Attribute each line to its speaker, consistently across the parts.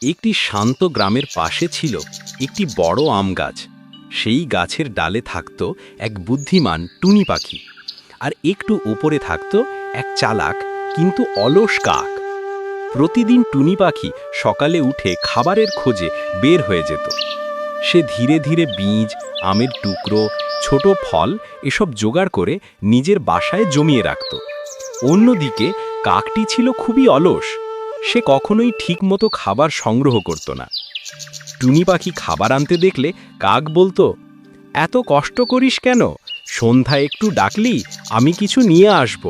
Speaker 1: একটি শান্ত গ্রামের পাশে ছিল একটি বড় আম গাছ। সেই গাছের ডালে থাকত এক বুদ্ধিমান টুনি পাখি, আর একটু উপরে থাকত এক চালাক কিন্তু অলস কাক। প্রতিদিন টুনি পাখি সকালে উঠে খাবারের খোঁজে বের হয়ে যেত। সে ধীরে ধীরে বীজ, আমের টুকরো, ছোট ফল এসব জোগাড় করে নিজের বাসায় জমিয়ে রাখত। অন্যদিকে কাকটি ছিল খুবই অলস। সে কখনোই ঠিকমতো খাবার সংগ্রহ করত না। টুনি পাখি খাবার আনতে দেখলে কাক বলতো, এত কষ্ট করিস কেন? সন্ধ্যায় একটু ডাকলি আমি কিছু নিয়ে আসব।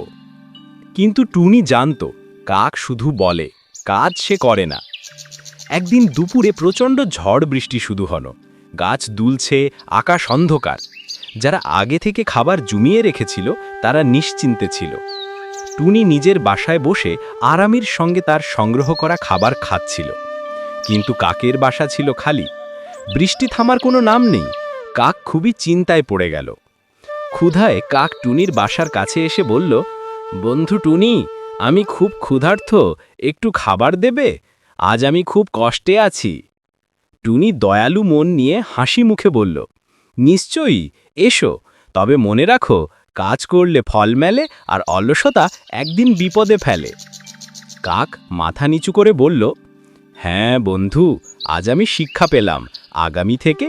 Speaker 1: কিন্তু টুনি জানতো কাক শুধু বলে, কাজ সে করে না। একদিন দুপুরে প্রচণ্ড ঝড় বৃষ্টি শুরু হলো। গাছ দুলছে, আকাশ অন্ধকার। যারা আগে থেকে খাবার জমিয়ে রেখেছিল তারা নিশ্চিন্তে ছিল। টুনি নিজের বাসায় বসে আরামের সঙ্গে তার সংগ্রহ করা খাবার খাচ্ছিল। কিন্তু কাকের বাসা ছিল খালি। বৃষ্টি থামার কোনো নাম নেই। কাক খুবই চিন্তায় পড়ে গেল। ক্ষুধায় কাক টুনির বাসার কাছে এসে বলল, বন্ধু টুনি, আমি খুব ক্ষুধার্ত, একটু খাবার দেবে? আজ আমি খুব কষ্টে আছি। টুনি দয়ালু মন নিয়ে হাসি মুখে বলল, নিশ্চয়ই, এসো। তবে মনে রাখো, কাজ করলে ফল মেলে, আর অলসতা একদিন বিপদে ফেলে। কাক মাথা নিচু করে বলল, হ্যাঁ বন্ধু, আজ আমি শিক্ষা পেলাম। আগামী থেকে